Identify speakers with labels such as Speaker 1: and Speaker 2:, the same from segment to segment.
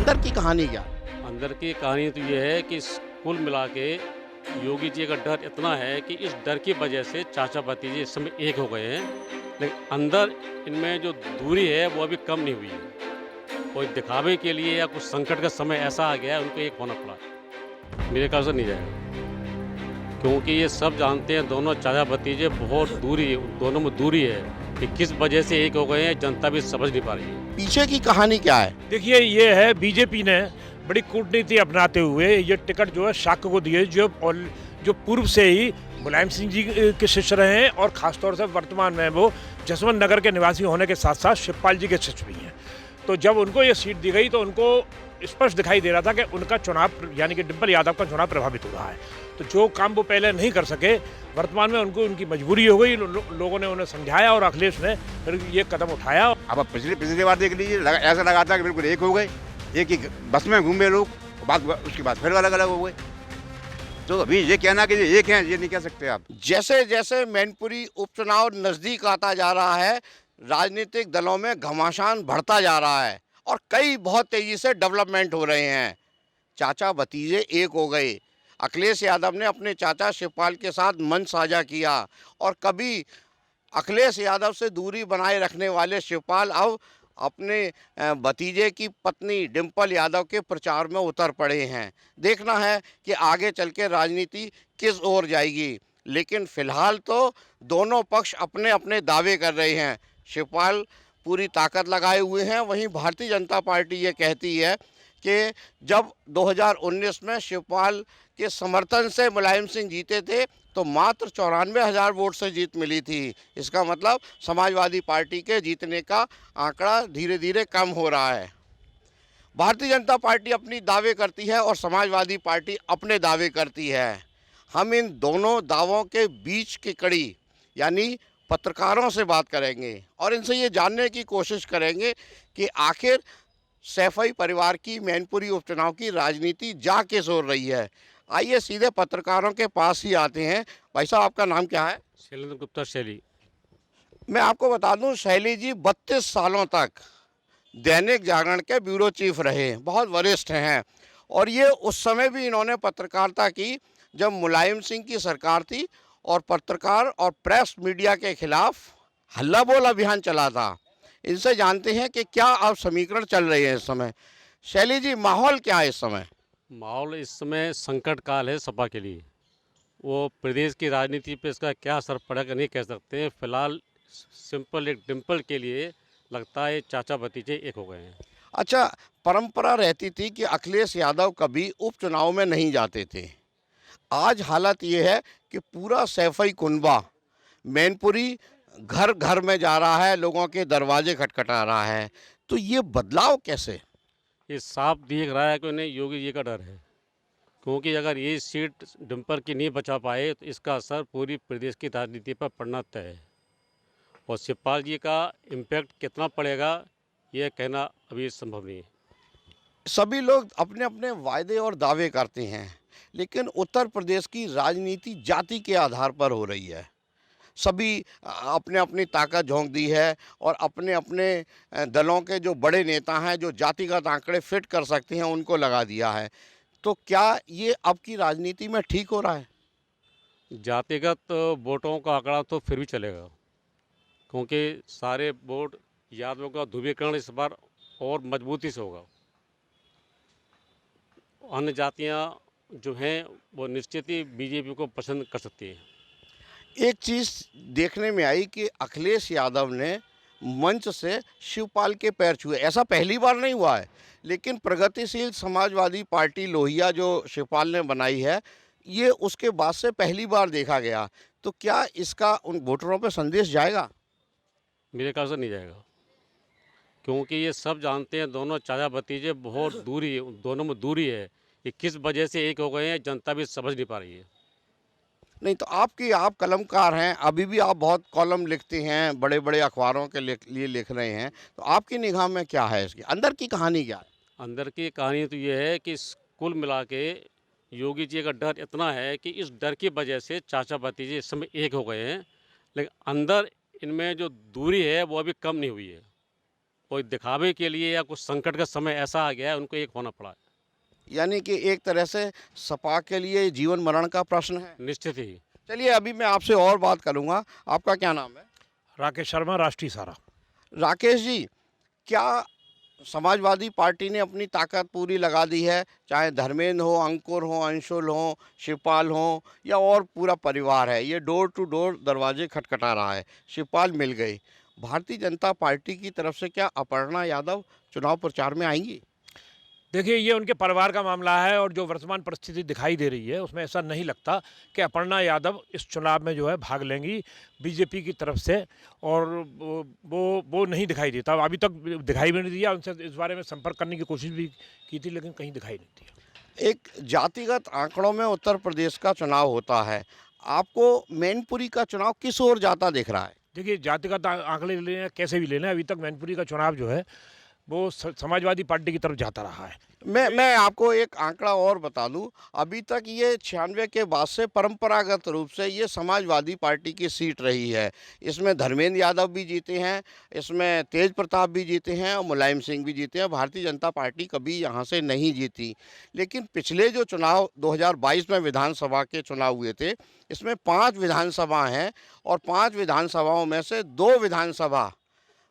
Speaker 1: अंदर की कहानी क्या है?
Speaker 2: अंदर की कहानी तो ये है कि कुल मिला के योगी जी का डर इतना है कि इस डर की वजह से चाचा भतीजे इस समय एक हो गए हैं, लेकिन अंदर इनमें जो दूरी है वो अभी कम नहीं हुई है। कोई दिखावे के लिए या कुछ संकट का समय ऐसा आ गया है उनको एक होना पड़ा। मेरे ख्याल से नहीं जाएगा, क्योंकि ये सब जानते हैं दोनों चाचा भतीजे बहुत दूरी, दोनों में दूरी है कि किस वजह से एक हो गए हैं, जनता भी समझ नहीं पा रही है।
Speaker 1: पीछे की कहानी क्या है?
Speaker 3: देखिए, ये है बीजेपी ने बड़ी कूटनीति अपनाते हुए ये टिकट जो है शाक्य को दिए, जो पूर्व से ही मुलायम सिंह जी के शिष्य रहे हैं और खासतौर से वर्तमान में वो जसवंत नगर के निवासी होने के साथ साथ शिवपाल जी के शिष्य भी हैं। तो जब उनको ये सीट दी गई तो उनको स्पष्ट दिखाई दे रहा था कि उनका चुनाव यानी कि डिम्पल यादव का चुनाव प्रभावित हो रहा है। तो जो काम वो पहले नहीं कर सके, वर्तमान में उनको उनकी मजबूरी हो गई। लोगों ने उन्हें समझाया और अखिलेश ने फिर ये कदम उठाया।
Speaker 4: अब पिछली बार देख लीजिए, ऐसा लगा था कि बिल्कुल एक हो गए, एक ही बस में घूमे लोग, उसके बाद फिर अलग अलग हो गए। तो अभी ये कहना कि ये एक हैं, ये नहीं कह सकते आप।
Speaker 1: जैसे जैसे मैनपुरी उपचुनाव नजदीक आता जा रहा है, राजनीतिक दलों में घमासान बढ़ता जा रहा है और कई बहुत तेजी से डेवलपमेंट हो रहे हैं। चाचा भतीजे एक हो गए। अखिलेश यादव ने अपने चाचा शिवपाल के साथ मंच साझा किया और कभी अखिलेश यादव से दूरी बनाए रखने वाले शिवपाल अब अपने भतीजे की पत्नी डिम्पल यादव के प्रचार में उतर पड़े हैं। देखना है कि आगे चल के राजनीति किस ओर जाएगी, लेकिन फिलहाल तो दोनों पक्ष अपने अपने दावे कर रहे हैं। शिवपाल पूरी ताकत लगाए हुए हैं, वहीं भारतीय जनता पार्टी ये कहती है कि जब 2019 में शिवपाल के समर्थन से मुलायम सिंह जीते थे तो मात्र 94,000 वोट से जीत मिली थी। इसका मतलब समाजवादी पार्टी के जीतने का आंकड़ा धीरे धीरे कम हो रहा है। भारतीय जनता पार्टी अपनी दावे करती है और समाजवादी पार्टी अपने दावे करती है। हम इन दोनों दावों के बीच की कड़ी यानी पत्रकारों से बात करेंगे और इनसे ये जानने की कोशिश करेंगे कि आखिर सैफई परिवार की मैनपुरी उपचुनाव की राजनीति जा किस ओर रही है। आइए सीधे पत्रकारों के पास ही आते हैं। भाई साहब, आपका नाम क्या है?
Speaker 2: शैलेंद्र गुप्ता शैली।
Speaker 1: मैं आपको बता दूं, शैली जी 32 सालों तक दैनिक जागरण के ब्यूरो चीफ रहे, बहुत वरिष्ठ हैं और ये उस समय भी इन्होंने पत्रकारिता की जब मुलायम सिंह की सरकार थी और पत्रकार और प्रेस मीडिया के खिलाफ हल्ला बोल अभियान चला था। इनसे जानते हैं कि क्या अब समीकरण चल रहे हैं इस समय। शैली जी, माहौल क्या है इस समय?
Speaker 2: माहौल इस समय संकट काल है सपा के लिए। वो प्रदेश की राजनीति पे इसका क्या असर पड़ेगा नहीं कह सकते हैं। फिलहाल सिंपल एक डिम्पल के लिए लगता है चाचा भतीजे एक हो गए हैं।
Speaker 1: अच्छा, परंपरा रहती थी कि अखिलेश यादव कभी उपचुनाव में नहीं जाते थे। आज हालत ये है कि पूरा सैफई कुनबा मैनपुरी घर घर में जा रहा है, लोगों के दरवाजे खटखटा रहा है। तो ये बदलाव कैसे?
Speaker 2: ये साफ दिख रहा है कि उन्हें योगी जी का डर है, क्योंकि अगर ये सीट डिम्पल की नहीं बचा पाए तो इसका असर पूरी प्रदेश की राजनीति पर पड़ना तय है। और शिवपाल जी का इम्पैक्ट कितना पड़ेगा ये कहना अभी संभव नहीं है।
Speaker 1: सभी लोग अपने अपने वायदे और दावे करते हैं, लेकिन उत्तर प्रदेश की राजनीति जाति के आधार पर हो रही है। सभी अपने अपनी ताकत झोंक दी है और अपने अपने दलों के जो बड़े नेता हैं, जो जातिगत आंकड़े फिट कर सकते हैं, उनको लगा दिया है। तो क्या ये अब की राजनीति में ठीक हो रहा है?
Speaker 2: जातिगत वोटों का आंकड़ा तो फिर भी चलेगा, क्योंकि सारे वोट यादवों का ध्रुवीकरण इस बार और मजबूती से होगा। अन्य जातियां जो हैं वो निश्चित ही बीजेपी को पसंद कर सकती हैं।
Speaker 1: एक चीज़ देखने में आई कि अखिलेश यादव ने मंच से शिवपाल के पैर छुए। ऐसा पहली बार नहीं हुआ है, लेकिन प्रगतिशील समाजवादी पार्टी लोहिया जो शिवपाल ने बनाई है, ये उसके बाद से पहली बार देखा गया। तो क्या इसका उन वोटरों पे संदेश जाएगा?
Speaker 2: मेरे ख्याल से नहीं जाएगा, क्योंकि ये सब जानते हैं दोनों चाचा भतीजे बहुत दूरी, दोनों में दूरी है। ये किस वजह से एक हो गए हैं, जनता भी समझ नहीं पा रही है।
Speaker 1: नहीं तो आप कलमकार हैं, अभी भी आप बहुत कॉलम लिखते हैं, बड़े बड़े अखबारों के लिए लिख रहे हैं। तो आपकी निगाह में क्या है, इसकी अंदर की कहानी क्या है?
Speaker 2: अंदर की कहानी तो ये है कि कुल मिला के योगी जी का डर इतना है कि इस डर की वजह से चाचा भतीजे इस समय एक हो गए हैं, लेकिन अंदर इनमें जो दूरी है वो अभी कम नहीं हुई है। कोई दिखावे के लिए या कुछ संकट का समय ऐसा आ गया है, उनको एक होना पड़ा है।
Speaker 1: यानी कि एक तरह से सपा के लिए जीवन मरण का प्रश्न है।
Speaker 2: निश्चित ही।
Speaker 1: चलिए अभी मैं आपसे और बात करूंगा। आपका क्या नाम है?
Speaker 3: राकेश शर्मा, राष्ट्रीय सहारा।
Speaker 1: राकेश जी, क्या समाजवादी पार्टी ने अपनी ताकत पूरी लगा दी है, चाहे धर्मेंद्र हो, अंकुर हो, अंशुल हो, शिवपाल हो या और पूरा परिवार है, ये डोर टू डोर दरवाजे खटखटा रहा है। शिवपाल मिल गई। भारतीय जनता पार्टी की तरफ से क्या अपर्णा यादव चुनाव प्रचार में आएंगी?
Speaker 3: देखिए, ये उनके परिवार का मामला है और जो वर्तमान परिस्थिति दिखाई दे रही है उसमें ऐसा नहीं लगता कि अपर्णा यादव इस चुनाव में जो है भाग लेंगी बीजेपी की तरफ से। और वो नहीं दिखाई देता, अभी तक दिखाई भी नहीं दिया। उनसे इस बारे में संपर्क करने की कोशिश भी की थी लेकिन कहीं दिखाई नहीं दिया।
Speaker 1: एक जातिगत आंकड़ों में उत्तर प्रदेश का चुनाव होता है, आपको मैनपुरी का चुनाव किस ओर जाता दिख रहा है?
Speaker 3: देखिए, जातिगत आंकड़े लेने कैसे भी लेने, अभी तक मैनपुरी का चुनाव जो है वो समाजवादी पार्टी की तरफ जाता रहा है।
Speaker 1: मैं आपको एक आंकड़ा और बता दूं, अभी तक ये 96 के बाद से परंपरागत रूप से ये समाजवादी पार्टी की सीट रही है। इसमें धर्मेंद्र यादव भी जीते हैं, इसमें तेज प्रताप भी जीते हैं और मुलायम सिंह भी जीते हैं। भारतीय जनता पार्टी कभी यहाँ से नहीं जीती। लेकिन पिछले जो चुनाव 2022 में विधानसभा के चुनाव हुए थे, इसमें 5 विधानसभा हैं और 5 विधानसभाओं में से 2 विधानसभा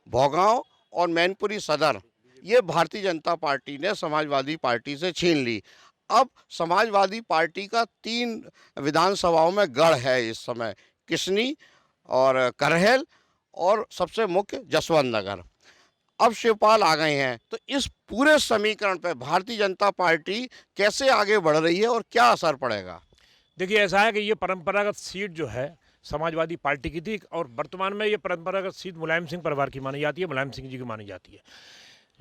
Speaker 1: भौगांव और मैनपुरी सदर ये भारतीय जनता पार्टी ने समाजवादी पार्टी से छीन ली। अब समाजवादी पार्टी का 3 विधानसभाओं में गढ़ है इस समय, किसनी और करहल और सबसे मुख्य जसवंत नगर। अब शिवपाल आ गए हैं, तो इस पूरे समीकरण पर भारतीय जनता पार्टी कैसे आगे बढ़ रही है और क्या असर पड़ेगा?
Speaker 3: देखिए, ऐसा है कि ये परंपरागत सीट जो है समाजवादी पार्टी की थी और वर्तमान में ये परंपरागत सीट मुलायम सिंह परिवार की मानी जाती है, मुलायम सिंह जी की मानी जाती है।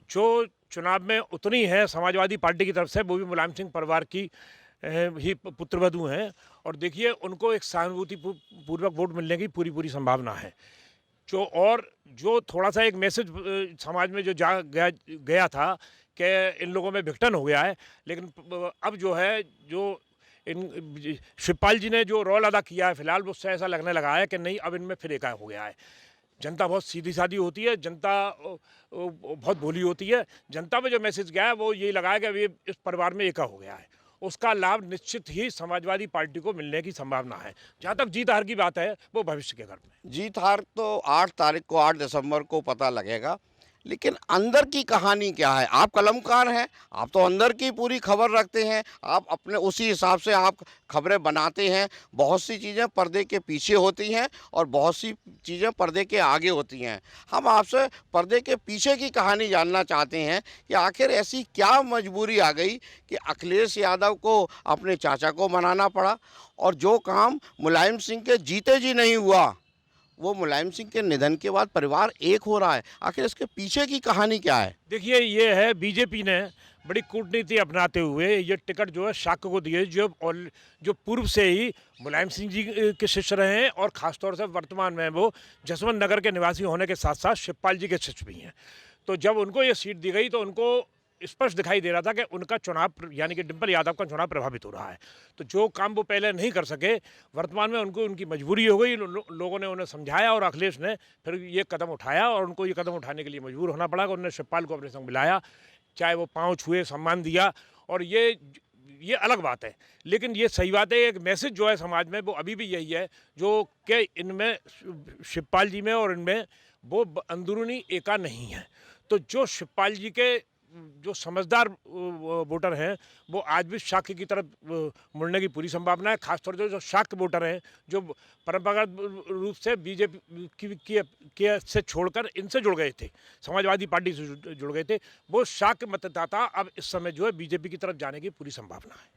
Speaker 3: जो चुनाव में उतनी है समाजवादी पार्टी की तरफ से, वो भी मुलायम सिंह परिवार की ही पुत्रवधू हैं। और देखिए, उनको एक सहानुभूति पूर्वक वोट मिलने की पूरी संभावना है। जो थोड़ा सा एक मैसेज समाज में जो गया था कि इन लोगों में विघटन हो गया है, लेकिन अब जो है जो इन शिवपाल जी ने जो रोल अदा किया है फिलहाल, उससे ऐसा लगने लगा है कि नहीं, अब इनमें फिर एका हो गया है। जनता बहुत सीधी सादी होती है, जनता बहुत भोली होती है। जनता में जो मैसेज गया है वो यही लगा है कि अभी इस परिवार में एका हो गया है। उसका लाभ निश्चित ही समाजवादी पार्टी को मिलने की संभावना है। जहाँ तक जीत हार की बात है वो भविष्य के घर में।
Speaker 1: जीत हार तो 8 तारीख को, 8 दिसंबर को पता लगेगा, लेकिन अंदर की कहानी क्या है? आप कलमकार हैं, आप तो अंदर की पूरी खबर रखते हैं, आप अपने उसी हिसाब से आप खबरें बनाते हैं। बहुत सी चीज़ें पर्दे के पीछे होती हैं और बहुत सी चीज़ें पर्दे के आगे होती हैं। हम आपसे पर्दे के पीछे की कहानी जानना चाहते हैं कि आखिर ऐसी क्या मजबूरी आ गई कि अखिलेश यादव को अपने चाचा को मनाना पड़ा, और जो काम मुलायम सिंह के जीते जी नहीं हुआ वो मुलायम सिंह के निधन के बाद परिवार एक हो रहा है। आखिर इसके पीछे की कहानी क्या है?
Speaker 3: देखिए, ये है बीजेपी ने बड़ी कूटनीति अपनाते हुए ये टिकट जो है शाक्य को दिए, जो पूर्व से ही मुलायम सिंह जी के शिष्य रहे हैं और ख़ासतौर से वर्तमान में वो जसवंत नगर के निवासी होने के साथ साथ शिवपाल जी के शिष्य भी हैं। तो जब उनको ये सीट दी गई तो उनको स्पष्ट दिखाई दे रहा था कि उनका चुनाव यानी कि डिम्पल यादव का चुनाव प्रभावित हो रहा है। तो जो काम वो पहले नहीं कर सके, वर्तमान में उनकी मजबूरी हो गई। लोगों ने उन्हें समझाया और अखिलेश ने फिर ये कदम उठाया और उनको ये कदम उठाने के लिए मजबूर होना पड़ा कि उन्होंने शिवपाल को अपने संग मिलाया, चाहे वो पाँव छुए, सम्मान दिया। और ये अलग बात है, लेकिन ये सही बात है। एक मैसेज जो है समाज में वो अभी भी यही है जो कि इनमें शिवपाल जी में और इनमें वो अंदरूनी एका नहीं है। तो जो शिवपाल जी के जो समझदार वोटर हैं वो आज भी शाक्य की तरफ मुड़ने की पूरी संभावना है। खासतौर से जो शाक्य वोटर हैं, जो परंपरागत रूप से बीजेपी से छोड़कर इनसे जुड़ गए थे, समाजवादी पार्टी से जुड़ गए थे, वो शाक्य मतदाता अब इस समय जो है बीजेपी की तरफ जाने की पूरी संभावना है।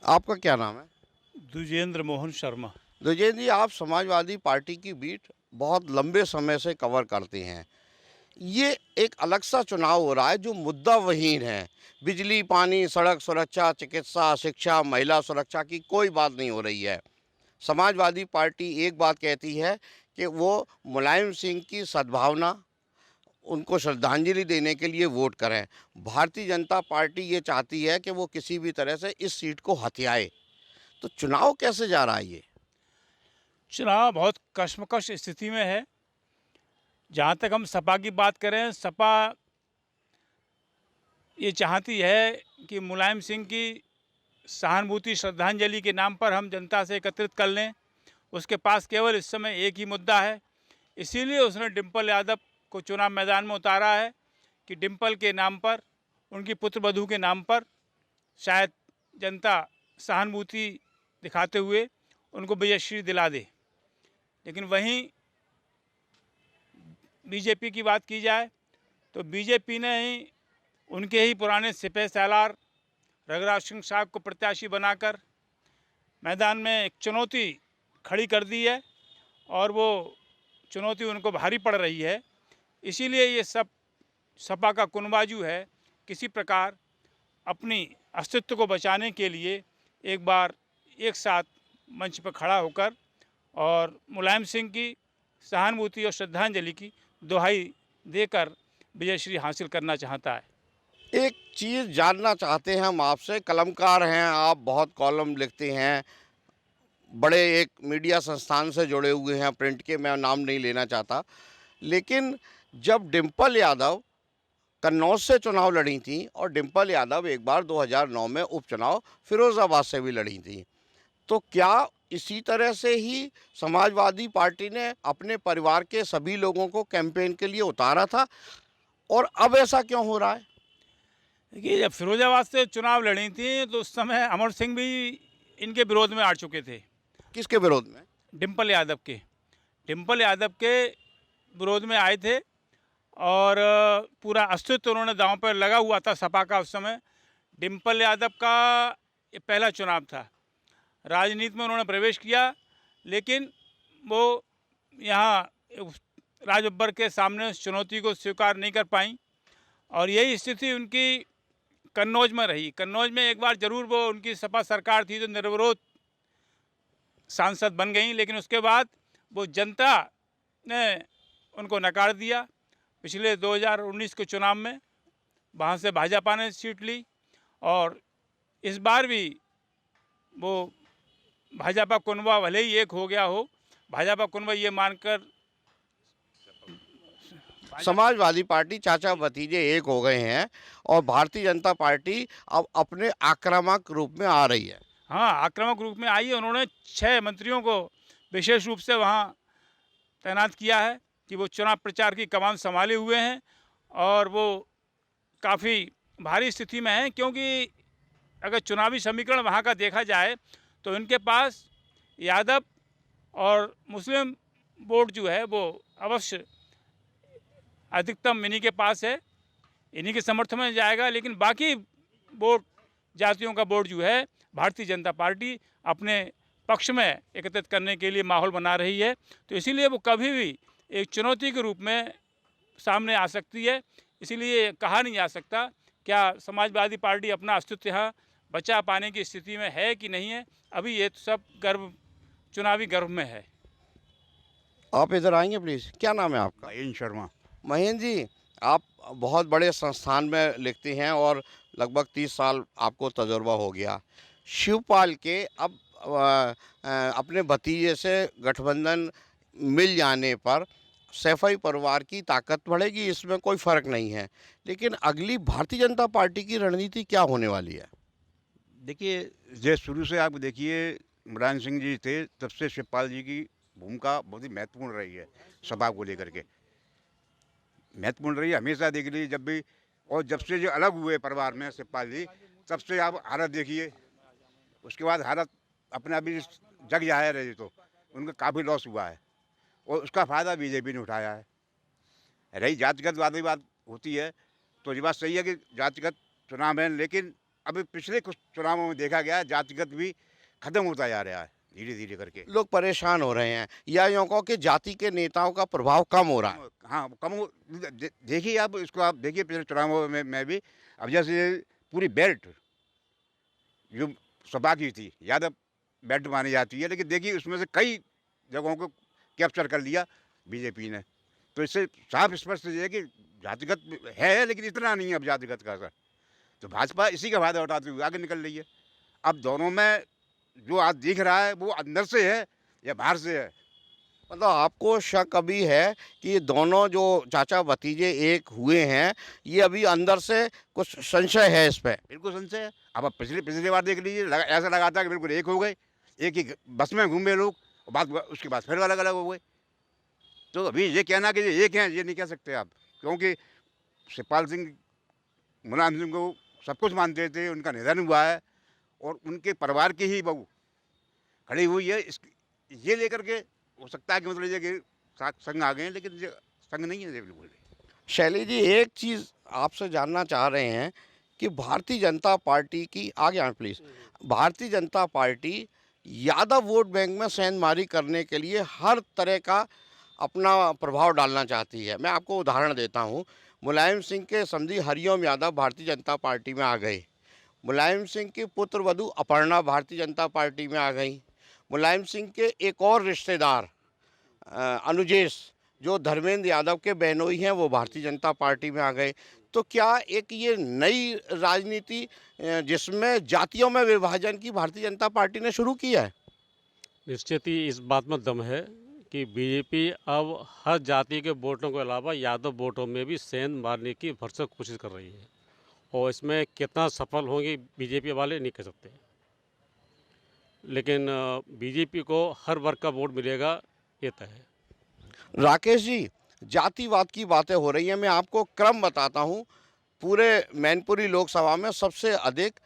Speaker 1: आपका क्या नाम है?
Speaker 5: द्विजेंद्र मोहन शर्मा।
Speaker 1: द्विजेंद्र जी, आप समाजवादी पार्टी की बीट बहुत लंबे समय से कवर करते हैं। ये एक अलग सा चुनाव हो रहा है जो मुद्दा वहीन है। बिजली, पानी, सड़क सुरक्षा, चिकित्सा, शिक्षा, महिला सुरक्षा की कोई बात नहीं हो रही है। समाजवादी पार्टी एक बात कहती है कि वो मुलायम सिंह की सद्भावना, उनको श्रद्धांजलि देने के लिए वोट करें। भारतीय जनता पार्टी ये चाहती है कि वो किसी भी तरह से इस सीट को हथियाए। तो चुनाव कैसे जा रहा है ये?
Speaker 5: चुनाव बहुत कशमकश स्थिति में है। जहाँ तक हम सपा की बात करें, सपा ये चाहती है कि मुलायम सिंह की सहानुभूति श्रद्धांजलि के नाम पर हम जनता से एकत्रित कर लें। उसके पास केवल इस समय एक ही मुद्दा है, इसीलिए उसने डिम्पल यादव को चुनाव मैदान में उतारा है कि डिम्पल के नाम पर, उनकी पुत्रवधू के नाम पर शायद जनता सहानुभूति दिखाते हुए उनको विजयश्री दिला दे। लेकिन वहीं बीजेपी की बात की जाए तो बीजेपी ने ही उनके ही पुराने सिपह सालार रघुराज सिंह साहब को प्रत्याशी बनाकर मैदान में एक चुनौती खड़ी कर दी है और वो चुनौती उनको भारी पड़ रही है। इसीलिए ये सब सपा का कुनबाजू है, किसी प्रकार अपनी अस्तित्व को बचाने के लिए एक बार एक साथ मंच पर खड़ा होकर और मुलायम सिंह की सहानुभूति और श्रद्धांजलि की दुहाई देकर विजयश्री हासिल करना चाहता है।
Speaker 1: एक चीज़ जानना चाहते हैं हम आपसे, कलमकार हैं आप, बहुत कॉलम लिखते हैं, बड़े एक मीडिया संस्थान से जुड़े हुए हैं, प्रिंट के, मैं नाम नहीं लेना चाहता, लेकिन जब डिम्पल यादव कन्नौज से चुनाव लड़ी थी और डिम्पल यादव एक बार 2009 में उपचुनाव फिरोज़ाबाद से भी लड़ी थी, तो क्या इसी तरह से ही समाजवादी पार्टी ने अपने परिवार के सभी लोगों को कैंपेन के लिए उतारा था और अब ऐसा क्यों हो रहा है?
Speaker 5: देखिए, जब फिरोजाबाद से चुनाव लड़ी थी तो उस समय अमर सिंह भी इनके विरोध में आ चुके थे।
Speaker 1: किसके विरोध में?
Speaker 5: डिम्पल यादव के विरोध में आए थे और पूरा अस्तित्व उन्होंने दांव पर लगा हुआ था सपा का। उस समय डिम्पल यादव का ये पहला चुनाव था, राजनीति में उन्होंने प्रवेश किया, लेकिन वो यहाँ राज बब्बर के सामने उस चुनौती को स्वीकार नहीं कर पाई और यही स्थिति उनकी कन्नौज में रही। कन्नौज में एक बार जरूर वो उनकी सपा सरकार थी जो निर्विरोध सांसद बन गई, लेकिन उसके बाद वो जनता ने उनको नकार दिया। पिछले 2019 के चुनाव में वहाँ से भाजपा ने सीट ली और इस बार भी वो भाजपा कुनबा भले ही एक हो गया हो, भाजपा कुनबा ये मानकर
Speaker 1: समाजवादी पार्टी चाचा भतीजे एक हो गए हैं और भारतीय जनता पार्टी अब अपने आक्रामक रूप में आ रही है।
Speaker 5: हाँ, आक्रामक रूप में आई है। उन्होंने 6 मंत्रियों को विशेष रूप से वहाँ तैनात किया है कि वो चुनाव प्रचार की कमान संभाले हुए हैं और वो काफ़ी भारी स्थिति में हैं, क्योंकि अगर चुनावी समीकरण वहाँ का देखा जाए तो इनके पास यादव और मुस्लिम वोट जो है वो अवश्य अधिकतम इन्हीं के पास है, इन्हीं के समर्थन में जाएगा, लेकिन बाकी वोट जातियों का वोट जो है भारतीय जनता पार्टी अपने पक्ष में एकत्रित करने के लिए माहौल बना रही है। तो इसीलिए वो कभी भी एक चुनौती के रूप में सामने आ सकती है। इसीलिए कहा नहीं जा सकता क्या समाजवादी पार्टी अपना अस्तित्व यहाँ बचा पाने की स्थिति में है कि नहीं है। अभी ये सब गर्व चुनावी गर्व में है।
Speaker 1: आप इधर आएंगे प्लीज़, क्या नाम है आपका?
Speaker 4: महेंद्र शर्मा।
Speaker 1: महेंद्र जी, आप बहुत बड़े संस्थान में लिखते हैं और लगभग 30 साल आपको तजुर्बा हो गया। शिवपाल के अब अपने भतीजे से गठबंधन मिल जाने पर सैफई परिवार की ताकत बढ़ेगी, इसमें कोई फ़र्क नहीं है, लेकिन अगली भारतीय जनता पार्टी की रणनीति क्या होने वाली है?
Speaker 4: देखिए, जो शुरू से आप देखिए मुलायम सिंह जी थे, तब से शिवपाल जी की भूमिका बहुत ही महत्वपूर्ण रही है सपा को लेकर के, महत्वपूर्ण रही है हमेशा। देख लीजिए जब भी, और जब से जो अलग हुए परिवार में शिवपाल जी, तब से आप हालत देखिए, उसके बाद हालत अपना भी जग जाहिर है, तो उनका काफ़ी लॉस हुआ है और उसका फ़ायदा बीजेपी ने उठाया है। रही जातिगत वादी बात होती है तो ये बात सही है कि जातिगत चुनाव है, लेकिन अभी पिछले कुछ चुनावों में देखा गया है जातिगत भी ख़त्म होता जा रहा है धीरे धीरे करके।
Speaker 1: लोग परेशान हो रहे हैं या यूँ कहो कि जाति के नेताओं का प्रभाव कम हो रहा है?
Speaker 4: हाँ, कम हो। देखिए आप इसको, आप देखिए पिछले चुनावों में भी, अब जैसे पूरी बेल्ट जो सपा की थी, यादव बेल्ट मानी जाती है, लेकिन देखिए उसमें से कई जगहों को कैप्चर कर लिया बीजेपी ने। तो इससे साफ स्पष्ट है कि जातिगत है, लेकिन इतना नहीं है अब जातिगत का असर। तो भाजपा इसी का फायदा उठाते हुए आगे निकल रही है। अब दोनों में जो आज दिख रहा है वो अंदर से है या बाहर से है,
Speaker 1: मतलब आपको शक अभी है कि ये दोनों जो चाचा भतीजे एक हुए हैं, ये अभी अंदर से कुछ संशय है इस पे।
Speaker 4: बिल्कुल संशय है। अब आप पिछली पिछली बार देख लीजिए, ऐसा लगा था कि बिल्कुल एक हो गए, एक ही बस में घूमे लोग, और उसके बाद फिर अलग अलग हो गए। तो अभी ये कहना कि ये एक हैं, ये नहीं कह सकते आप, क्योंकि शिवपाल सिंह मुलायम सिंह को सब कुछ मानते थे, उनका निधन हुआ है और उनके परिवार की ही बहू खड़ी हुई है। ये लेकर के हो सकता है कि मतलब ये कि साथ संग आ गए हैं, लेकिन ये संग नहीं है ये बिल्कुल भी।
Speaker 1: शैली जी, एक चीज़ आपसे जानना चाह रहे हैं कि भारतीय जनता पार्टी की, आगे आए please, Bharatiya Janata party Yadav vote bank में सेंधमारी करने के लिए हर तरह का अपना प्रभाव डालना चाहती है। मैं आपको उदाहरण देता हूँ। मुलायम सिंह के समधी हरिओम यादव भारतीय जनता पार्टी में आ गए। मुलायम सिंह की पुत्र वधू अपर्णा भारतीय जनता पार्टी में आ गई। मुलायम सिंह के एक और रिश्तेदार अनुजेश, जो धर्मेंद्र यादव के बहनोई हैं, वो भारतीय जनता पार्टी में आ गए। तो क्या एक ये नई राजनीति जिसमें जातियों में विभाजन की भारतीय जनता पार्टी ने शुरू की है?
Speaker 2: निश्चित ही इस बात में दम है कि बीजेपी अब हर जाति के वोटों के अलावा यादव वोटों में भी सेंध मारने की भरसक कोशिश कर रही है, और इसमें कितना सफल होंगे बीजेपी वाले नहीं कह सकते, लेकिन बीजेपी को हर वर्ग का वोट मिलेगा, ये तय है।
Speaker 1: राकेश जी, जातिवाद की बातें हो रही हैं, मैं आपको क्रम बताता हूँ। पूरे मैनपुरी लोकसभा में सबसे अधिक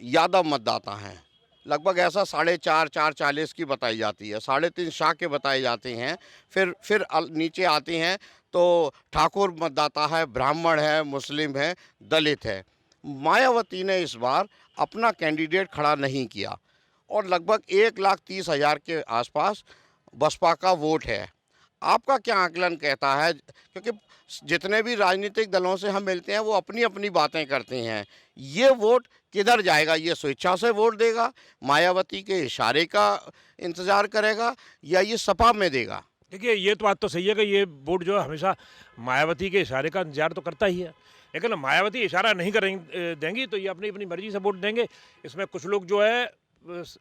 Speaker 1: यादव मतदाता हैं, लगभग ऐसा 4.5-4.40 की बताई जाती है, 3.5 शाह के बताए जाते हैं। फिर नीचे आते हैं तो ठाकुर मतदाता है, ब्राह्मण है, मुस्लिम है, दलित है। मायावती ने इस बार अपना कैंडिडेट खड़ा नहीं किया और लगभग 1,30,000 के आसपास बसपा का वोट है। आपका क्या आकलन कहता है? क्योंकि जितने भी राजनीतिक दलों से हम मिलते हैं, वो अपनी अपनी बातें करते हैं। ये वोट किधर जाएगा? ये स्वेच्छा से वोट देगा, मायावती के इशारे का इंतजार करेगा, या ये सपा में देगा?
Speaker 3: देखिए, ये तो बात तो सही है कि ये वोट जो है हमेशा मायावती के इशारे का इंतजार तो करता ही है, लेकिन मायावती इशारा नहीं करेंगी देंगी तो ये अपनी अपनी मर्जी से वोट देंगे। इसमें कुछ लोग जो है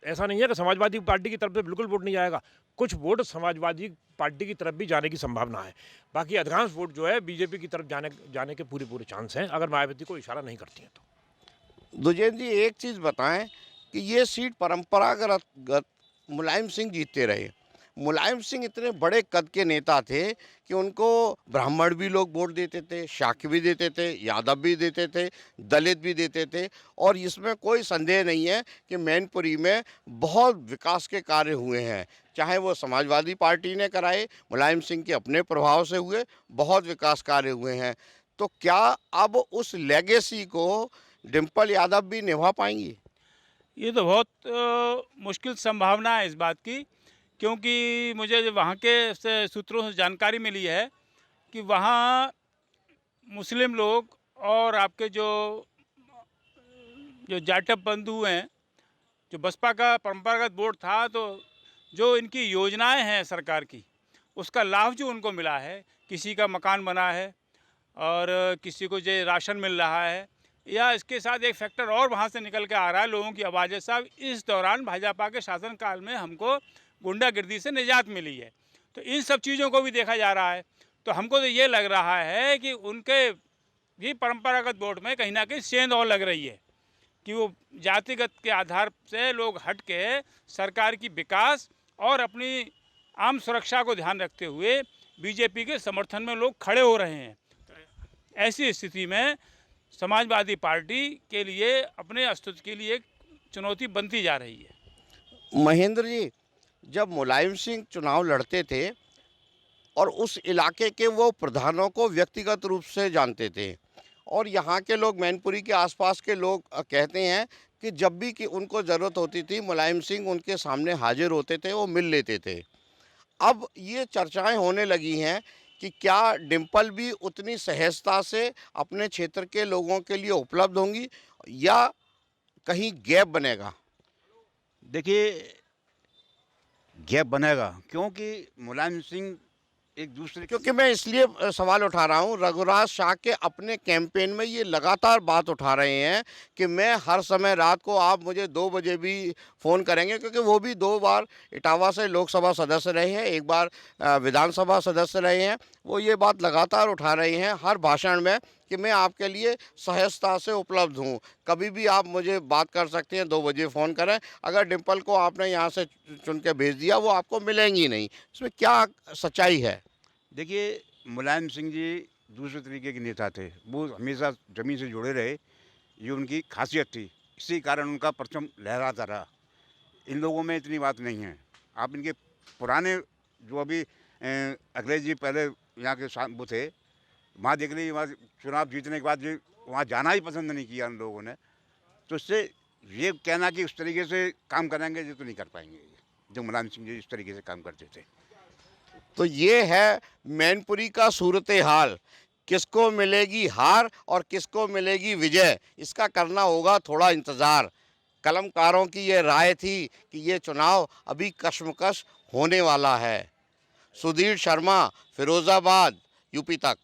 Speaker 3: ऐसा नहीं है कि समाजवादी पार्टी की तरफ से बिल्कुल वोट नहीं जाएगा, कुछ वोट समाजवादी पार्टी की तरफ भी जाने की संभावना है। बाकी अधिकांश वोट जो है बीजेपी की तरफ जाने के पूरे पूरे चांस हैं, अगर मायावती को इशारा नहीं करती हैं तो।
Speaker 1: दुजेन जी, एक चीज़ बताएं कि ये सीट परंपरागत मुलायम सिंह जीतते रहे। मुलायम सिंह इतने बड़े कद के नेता थे कि उनको ब्राह्मण भी लोग वोट देते थे, शाक्य भी देते थे, यादव भी देते थे, दलित भी देते थे। और इसमें कोई संदेह नहीं है कि मैनपुरी में बहुत विकास के कार्य हुए हैं, चाहे वो समाजवादी पार्टी ने कराए, मुलायम सिंह के अपने प्रभाव से हुए, बहुत विकास कार्य हुए हैं। तो क्या अब उस लेगेसी को डिम्पल यादव भी निभा पाएंगी?
Speaker 5: ये तो बहुत मुश्किल संभावना है इस बात की, क्योंकि मुझे जो वहाँ के सूत्रों से जानकारी मिली है कि वहाँ मुस्लिम लोग और आपके जो जो जाटव बंधु हैं, जो बसपा का परंपरागत वोट था, तो जो इनकी योजनाएं हैं सरकार की, उसका लाभ जो उनको मिला है, किसी का मकान बना है और किसी को जो राशन मिल रहा है, या इसके साथ एक फैक्टर और वहाँ से निकल के आ रहा है, लोगों की आवाज़ें साहब, इस दौरान भाजपा के शासनकाल में हमको गुंडागर्दी से निजात मिली है। तो इन सब चीज़ों को भी देखा जा रहा है। तो हमको तो ये लग रहा है कि उनके भी परंपरागत वोट में कहीं ना कहीं सेंध और लग रही है कि वो जातिगत के आधार से लोग हट के सरकार की विकास और अपनी आम सुरक्षा को ध्यान रखते हुए बीजेपी के समर्थन में लोग खड़े हो रहे हैं। ऐसी स्थिति में समाजवादी पार्टी के लिए, अपने अस्तित्व के लिए एक चुनौती बनती जा रही है।
Speaker 1: महेंद्र जी, जब मुलायम सिंह चुनाव लड़ते थे और उस इलाके के वो प्रधानों को व्यक्तिगत रूप से जानते थे, और यहाँ के लोग, मैनपुरी के आसपास के लोग कहते हैं कि जब भी कि उनको ज़रूरत होती थी, मुलायम सिंह उनके सामने हाजिर होते थे, वो मिल लेते थे। अब ये चर्चाएं होने लगी हैं कि क्या डिम्पल भी उतनी सहजता से अपने क्षेत्र के लोगों के लिए उपलब्ध होंगी, या कहीं गैप बनेगा?
Speaker 4: देखिए, गैप बनेगा, क्योंकि मुलायम सिंह एक दूसरे
Speaker 1: क्योंकि मैं इसलिए सवाल उठा रहा हूँ, रघुराज शाह के अपने कैंपेन में ये लगातार बात उठा रहे हैं कि मैं हर समय रात को आप मुझे 2 बजे भी फ़ोन करेंगे, क्योंकि वो भी 2 बार इटावा से लोकसभा सदस्य रहे हैं, एक बार विधानसभा सदस्य रहे हैं। वो ये बात लगातार उठा रहे हैं हर भाषण में कि मैं आपके लिए सहजता से उपलब्ध हूँ, कभी भी आप मुझे बात कर सकते हैं, 2 बजे फ़ोन करें। अगर डिम्पल को आपने यहाँ से चुन के भेज दिया, वो आपको मिलेंगी नहीं। इसमें क्या सच्चाई है?
Speaker 4: देखिए, मुलायम सिंह जी दूसरे तरीके के नेता थे। वो हमेशा ज़मीन से जुड़े रहे, ये उनकी खासियत थी। इसी कारण उनका परचम लहराता रहा। इन लोगों में इतनी बात नहीं है। आप इनके पुराने जो अभी अखिलेश जी पहले यहाँ के वो थे, वहाँ देख लीजिए, वहाँ चुनाव जीतने के बाद जो वहाँ जाना ही पसंद नहीं किया उन लोगों ने। तो इससे ये कहना कि उस तरीके से काम करेंगे, ये तो नहीं कर पाएंगे, जो मुलायम सिंह जी इस तरीके से काम करते थे।
Speaker 1: तो ये है मैनपुरी का सूरत हाल। किसको मिलेगी हार और किसको मिलेगी विजय, इसका करना होगा थोड़ा इंतज़ार। कलमकारों की ये राय थी कि ये चुनाव अभी कशमकश होने वाला है। सुधीर शर्मा, फिरोज़ाबाद, यूपी तक।